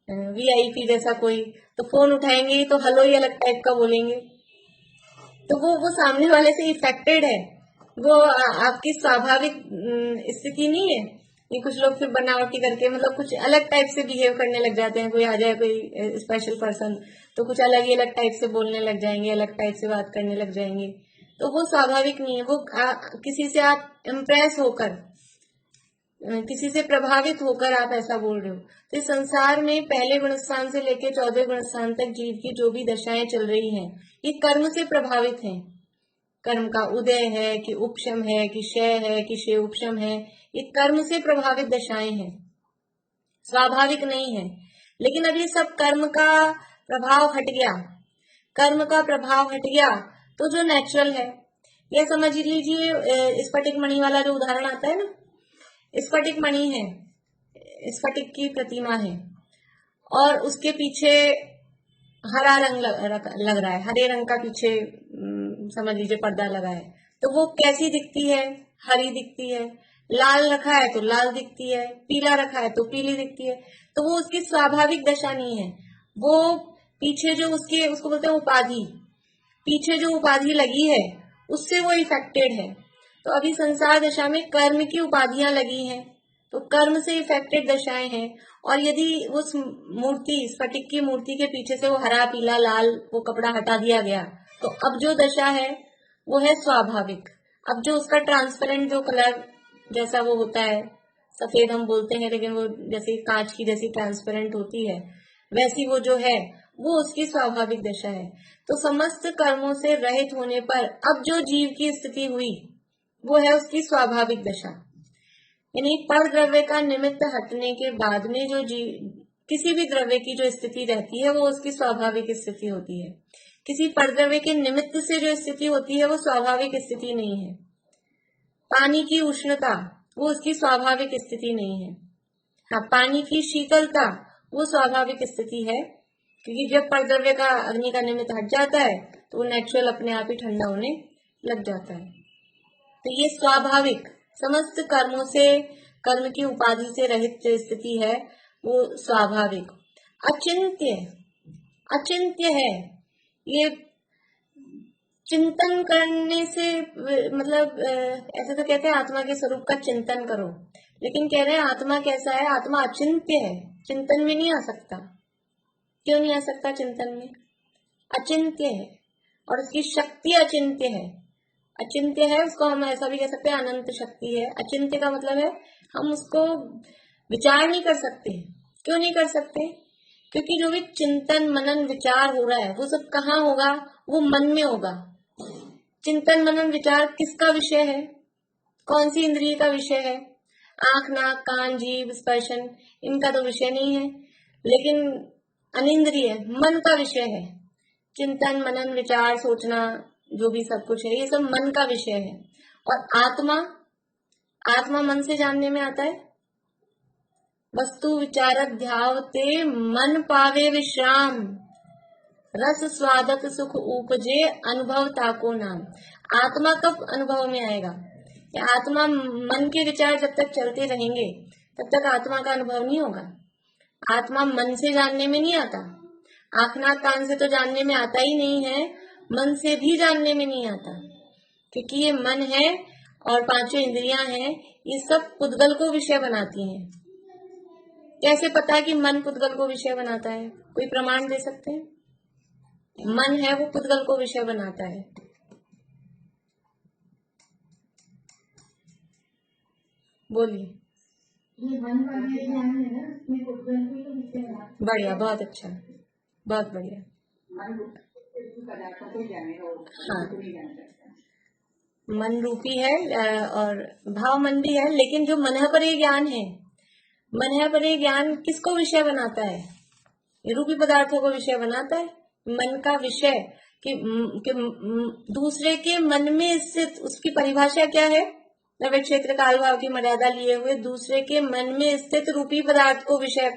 वीआईपी जैसा कोई, तो फोन उठाएंगे तो हेलो ही अलग टाइप का बोलेंगे। तो वो सामने वाले से इफेक्टेड है, वो आपकी स्वाभाविक स्थिति नहीं है। ये कुछ लोग फिर बनावटी करके मतलब कुछ अलग टाइप से बिहेव करने लग जाते हैं। कोई आ जाए कोई स्पेशल पर्सन तो कुछ अलग ही अलग टाइप से बोलने लग जाएंगे, अलग टाइप से बात करने लग जाएंगे। तो वो स्वाभाविक नहीं है। वो किसी से आप इम्प्रेस होकर, किसी से प्रभावित होकर आप ऐसा बोल रहे हो। तो इस संसार में पहले गुणस्थान से लेकर 14वें गुणस्थान तक जीव की जो भी दशाएं चल रही हैं, ये कर्म से प्रभावित हैं। कर्म का उदय है कि उपशम है कि क्षय है कि क्षय उपशम है, ये कर्म से प्रभावित दशाएं हैं, स्वाभाविक नहीं है। लेकिन अब ये सब कर्म का प्रभाव हट गया, कर्म का प्रभाव हट गया, तो जो नेचुरल है, ये समझ लीजिए स्फटिक मणि वाला जो उदाहरण आता है ना, स्फटिक मणि है, स्फटिक की प्रतिमा है और उसके पीछे हरा रंग लग रहा है, हरे रंग का पीछे समझ लीजिए पर्दा लगा है, तो वो कैसी दिखती है? हरी दिखती है। लाल रखा है तो लाल दिखती है, पीला रखा है तो पीली दिखती है। तो वो उसकी स्वाभाविक दशा नहीं है। वो पीछे जो उसको बोलते हैं उपाधि, पीछे जो उपाधि लगी है उससे वो इफेक्टेड है। तो अभी संसार दशा में कर्म की उपाधियां लगी हैं, तो कर्म से इफेक्टेड दशाएं हैं। और यदि उस मूर्ति, स्फटिक की मूर्ति के पीछे से वो हरा पीला लाल वो कपड़ा हटा दिया गया, तो अब जो दशा है वो है स्वाभाविक। अब जो उसका ट्रांसपेरेंट जो कलर जैसा वो होता है, सफेद हम बोलते हैं लेकिन वो जैसे कांच की जैसी ट्रांसपेरेंट होती है, वैसी वो जो है वो उसकी स्वाभाविक दशा है। तो समस्त कर्मों से रहित होने पर अब जो जीव की स्थिति हुई वो है उसकी स्वाभाविक दशा। यानी पर द्रव्य का निमित्त हटने के बाद में जो किसी भी द्रव्य की जो स्थिति रहती है वो उसकी स्वाभाविक स्थिति होती है। किसी पर द्रव्य के निमित्त से जो स्थिति होती है वो स्वाभाविक स्थिति नहीं है। पानी की उष्णता वो उसकी स्वाभाविक स्थिति नहीं है। हाँ, पानी की शीतलता वो स्वाभाविक स्थिति है, क्योंकि जब पर द्रव्य का अग्नि का निमित्त हट जाता है तो वो नेचुरल अपने आप ही ठंडा होने लग जाता है। तो ये स्वाभाविक समस्त कर्मों से, कर्म की उपाधि से रहित जो स्थिति है वो स्वाभाविक। अचिंत्य, अचिंत्य है ये। चिंतन करने से मतलब ऐसे तो कहते हैं आत्मा के स्वरूप का चिंतन करो, लेकिन कह रहे हैं आत्मा कैसा है, आत्मा अचिंत्य है, चिंतन में नहीं आ सकता। क्यों नहीं आ सकता चिंतन में? अचिंत्य है और उसकी शक्ति अचिंत्य है। अचिंत्य है उसको हम ऐसा भी कह सकते हैं अनंत शक्ति है। अचिंत्य का मतलब है हम उसको विचार नहीं कर सकते। क्यों नहीं कर सकते? क्योंकि जो भी चिंतन मनन विचार हो रहा है वो सब कहाँ होगा? वो मन में होगा। चिंतन मनन विचार किसका विषय है? कौन सी इंद्रिय का विषय है? आंख, नाक, कान, जीभ, स्पर्शन, इनका तो विषय नहीं है, लेकिन अनिंद्रिय मन का विषय है। चिंतन मनन विचार सोचना जो भी सब कुछ है ये सब मन का विषय है। और आत्मा, आत्मा मन से जानने में आता है। वस्तु विचारक ध्यावते मन पावे विश्राम, रस स्वादक सुख उपजे अनुभव ताको नाम। आत्मा कब अनुभव में आएगा? आत्मा मन के विचार जब तक चलते रहेंगे तब तक आत्मा का अनुभव नहीं होगा। आत्मा मन से जानने में नहीं आता, आंख नाक कान से तो जानने में आता ही नहीं है, मन से भी जानने में नहीं आता, क्योंकि ये मन है और पांचों इंद्रियां हैं, ये सब पुद्गल को विषय बनाती हैं। कैसे पता कि मन पुद्गल को विषय बनाता है? कोई प्रमाण दे सकते हैं? मन है वो पुद्गल को विषय बनाता है। बोलिए। बढ़िया, बहुत अच्छा, बहुत बढ़िया। हाँ, मन रूपी है और भाव मन भी है, लेकिन जो मन पर ज्ञान है, मन है पर ज्ञान किसको विषय बनाता है? रूपी पदार्थों को विषय बनाता है। मन का विषय कि दूसरे के मन में स्थित, उसकी परिभाषा क्या है? द्रव्य क्षेत्र काल भाव की मर्यादा लिए हुए दूसरे के मन में स्थित रूपी पदार्थ को विषय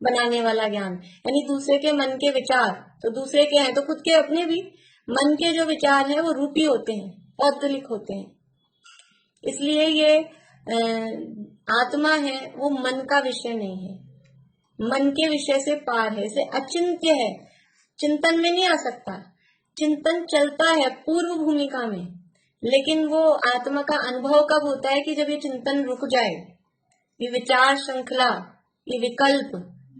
बनाने वाला ज्ञान, यानी दूसरे के मन के विचार तो दूसरे के हैं, तो खुद के अपने भी मन के जो विचार हैं वो रूपी होते हैं, पौत्तलिक होते हैं। इसलिए ये आत्मा है वो मन का विषय नहीं है, मन के विषय से पार है, इसे अचिंत्य है, चिंतन में नहीं आ सकता। चिंतन चलता है पूर्व भूमिका में, लेकिन वो आत्मा का अनुभव कब होता है? कि जब ये चिंतन रुक जाए, ये विचार श्रृंखला, ये विकल्प,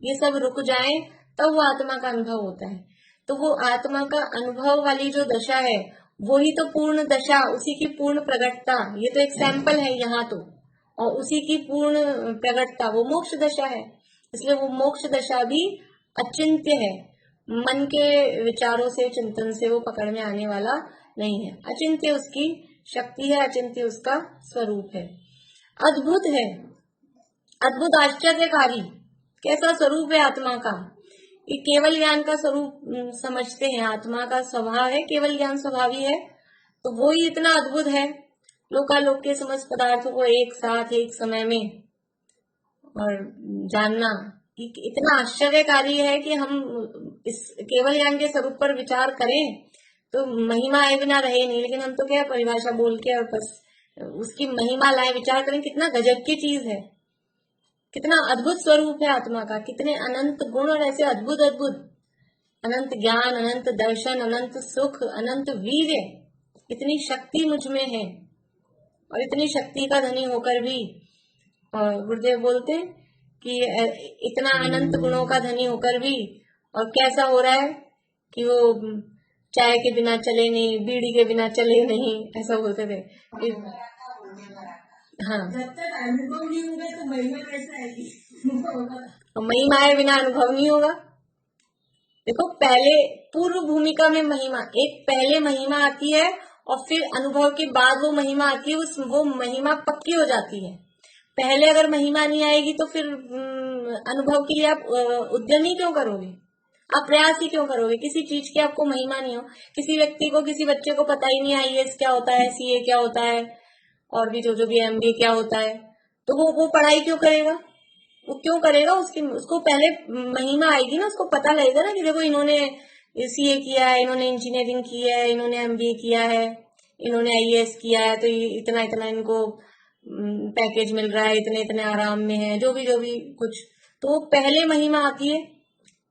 ये सब रुक जाए, तब वो आत्मा का अनुभव होता है। तो वो आत्मा का अनुभव वाली जो दशा है वही तो पूर्ण दशा, उसी की पूर्ण प्रगटता, ये तो एक सैंपल है यहाँ तो, और उसी की पूर्ण प्रगटता वो मोक्ष दशा है। इसलिए वो मोक्ष दशा भी अचिंत्य है, मन के विचारों से, चिंतन से वो पकड़ में आने वाला नहीं है। अचिंत्य उसकी शक्ति है, अचिंत्य उसका स्वरूप है। अद्भुत है, अद्भुत आश्चर्यकारी कैसा स्वरूप है आत्मा का? ये केवल ज्ञान का स्वरूप समझते हैं, आत्मा का स्वभाव है केवल ज्ञान स्वभावी है, तो वो ही इतना अद्भुत है। लोकालोक के समस्त पदार्थों को एक साथ एक समय में और जानना इतना आश्चर्यकारी है कि हम इस केवल ज्ञान के स्वरूप पर विचार करें तो महिमा आए बिना रहे नहीं, लेकिन हम तो क्या परिभाषा बोल के और बस उसकी महिमा लाए, विचार करें कितना गजब की चीज है, कितना अद्भुत स्वरूप है आत्मा का, कितने अनंत गुण और ऐसे अद्भुत अद्भुत अनंत ज्ञान, अनंत दर्शन, अनंत सुख, अनंत वीर्य, इतनी शक्ति मुझ में है। और इतनी शक्ति का धनी होकर भी गुरुदेव बोलते कि इतना अनंत गुणों का धनी होकर भी और कैसा हो रहा है कि वो चाय के बिना चले नहीं, बीड़ी के बिना चले नहीं, ऐसा बोलते थे। हाँ, जब तक अनुभव नहीं होगा तो महिमा कैसे आएगी? महिमा आए बिना अनुभव नहीं होगा। देखो, पहले पूर्व भूमिका में महिमा, एक पहले महिमा आती है और फिर अनुभव के बाद वो महिमा आती है, वो महिमा पक्की हो जाती है। पहले अगर महिमा नहीं आएगी तो फिर अनुभव के लिए आप उद्यम ही क्यों करोगे, आप प्रयास ही क्यों करोगे? किसी चीज की आपको महिमा नहीं हो, किसी व्यक्ति को, किसी बच्चे को पता ही नहीं आईएएस क्या होता है, सीए क्या होता है, और भी जो भी एमबीए क्या होता है, तो वो पढ़ाई क्यों करेगा? वो क्यों करेगा? उसको पहले महिमा आएगी ना, उसको पता लगेगा ना कि देखो इन्होंने सीए किया है, इन्होंने इंजीनियरिंग की है, इन्होंने एमबीए किया है, इन्होंने आईएएस किया है, तो इतना इतना इनको पैकेज मिल रहा है, इतने इतने आराम में है, जो भी कुछ। तो पहले महिमा आती है,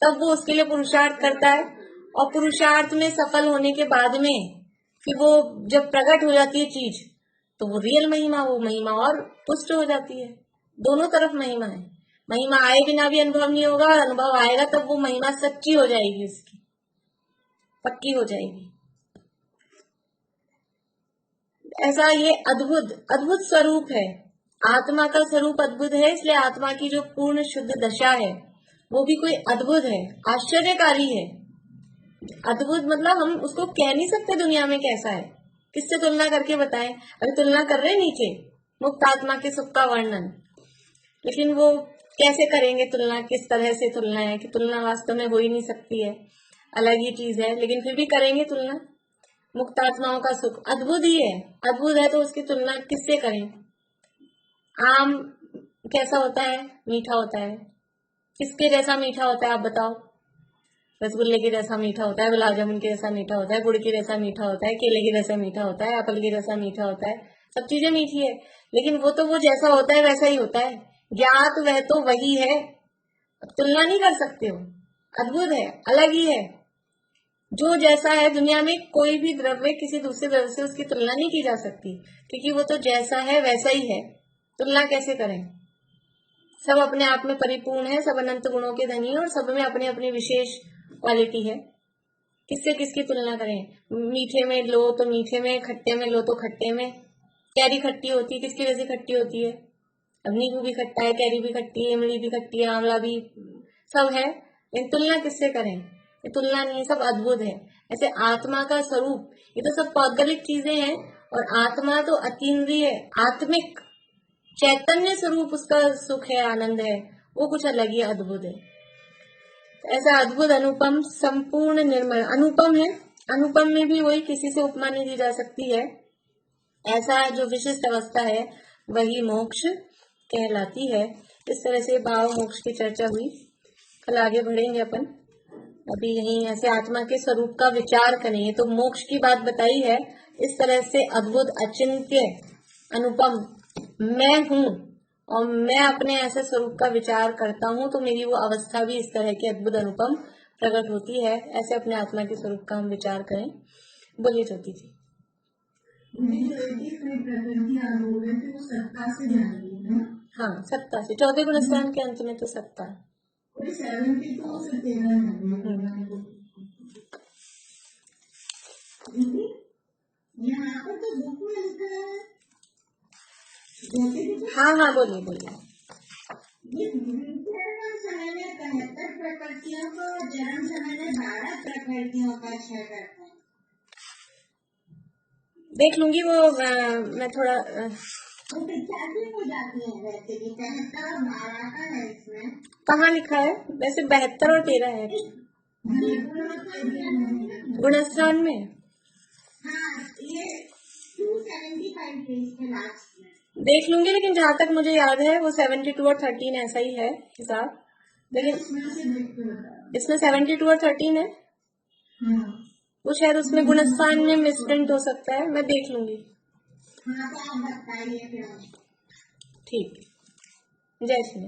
तब वो उसके लिए पुरुषार्थ करता है, और पुरुषार्थ में सफल होने के बाद में फिर वो जब प्रकट हो जाती है चीज, तो वो रियल महिमा, वो महिमा और पुष्ट हो जाती है। दोनों तरफ महिमा है। महिमा आए बिना भी अनुभव नहीं होगा, और अनुभव आएगा तब वो महिमा सच्ची हो जाएगी, उसकी पक्की हो जाएगी। ऐसा ये अद्भुत स्वरूप है। आत्मा का स्वरूप अद्भुत है, इसलिए आत्मा की जो पूर्ण शुद्ध दशा है वो भी कोई अद्भुत है, आश्चर्यकारी है। अद्भुत मतलब हम उसको कह नहीं सकते दुनिया में कैसा है, किससे तुलना करके बताएं? अभी तुलना कर रहे हैं नीचे मुक्त आत्मा के सुख का वर्णन, लेकिन वो कैसे करेंगे तुलना? किस तरह से तुलना है कि तुलना वास्तव में हो ही नहीं सकती है, अलग ही चीज है, लेकिन फिर भी करेंगे तुलना। मुक्त आत्माओं का सुख अद्भुत ही है, अद्भुत है, तो उसकी तुलना किससे करें? आम कैसा होता है? मीठा होता है। किसके जैसा मीठा होता है आप बताओ? रसगुल्ले के जैसा मीठा होता है, गुलाब जामुन के जैसा मीठा होता है, गुड़ के जैसा मीठा होता है, केले के जैसा मीठा होता है, एप्पल के जैसा मीठा होता है, सब चीजें मीठी है, लेकिन वो जैसा होता है वैसा ही होता है। ज्ञात वह तो वही है, तुलना नहीं कर सकते हो। अद्भुत है, अलग ही है। जो जैसा है, दुनिया में कोई भी द्रव्य किसी दूसरे द्रव्य से उसकी तुलना नहीं की जा सकती, क्योंकि वो तो जैसा है वैसा ही है। तुलना कैसे करें? सब अपने आप में परिपूर्ण है, सब अनंत गुणों के धनी है, और सब में अपनी अपनी विशेष क्वालिटी है। किससे किसकी तुलना करें? मीठे में लो तो मीठे में, खट्टे में लो तो खट्टे में। कैरी खट्टी होती है, किसकी वजह से खट्टी होती है? अब नींबू भी खट्टा है, कैरी भी खट्टी है, इमली भी खट्टी है, आंवला भी, सब है, लेकिन तुलना किससे करें? ये तुलना नहीं है, सब अद्भुत है। ऐसे आत्मा का स्वरूप, ये तो सब पौद्गलिक चीजें हैं, और आत्मा तो अतीन्द्रिय आत्मिक चैतन्य स्वरूप, उसका सुख है, आनंद है, वो कुछ अलग ही अद्भुत है। ऐसा अद्भुत, अनुपम, संपूर्ण, निर्मल। अनुपम है, अनुपम में भी वही, किसी से उपमा नहीं दी जा सकती है। ऐसा जो विशिष्ट अवस्था है वही मोक्ष कहलाती है। इस तरह से भाव मोक्ष की चर्चा हुई। कल आगे बढ़ेंगे अपन। अभी यही ऐसे आत्मा के स्वरूप का विचार करेंगे। तो मोक्ष की बात बताई है, इस तरह से अद्भुत, अचिंत्य, अनुपम मैं हूँ, और मैं अपने ऐसे स्वरूप का विचार करता हूँ, तो मेरी वो अवस्था भी इस तरह की अद्भुत अनुपम प्रकट होती है। ऐसे अपने आत्मा के स्वरूप का हम विचार करें। बोलिए ज्योति जी। हाँ, सत्ता से, चौथे गुणस्थान के अंत में तो सत्ता। यहाँ पर तो बुक में लिखा है। हाँ, बोलिए बोलिए। ये समय में 73 प्रकृतियों को, जन्म समय में 12 प्रकृतियों का क्षय करता है। देख लूंगी वो, मैं थोड़ा वो 85 हो जाती है वैसे भी, 73 और 12 का है इसमें। कहाँ लिखा है? वैसे 72 और 13 है गुणस्थान में। हाँ, ये 275 पेज के लास्ट में देख लूंगी, लेकिन जहां तक मुझे याद है वो 72 और 13 ऐसा ही है हिसाब। लेकिन इसमें 72 और 13 है। वो शायद उसमें गुणस्थान में मिसप्रिंट हो सकता है, मैं देख लूंगी। हाँ, तो आप बताइए फिर। ठीक, जय श्री।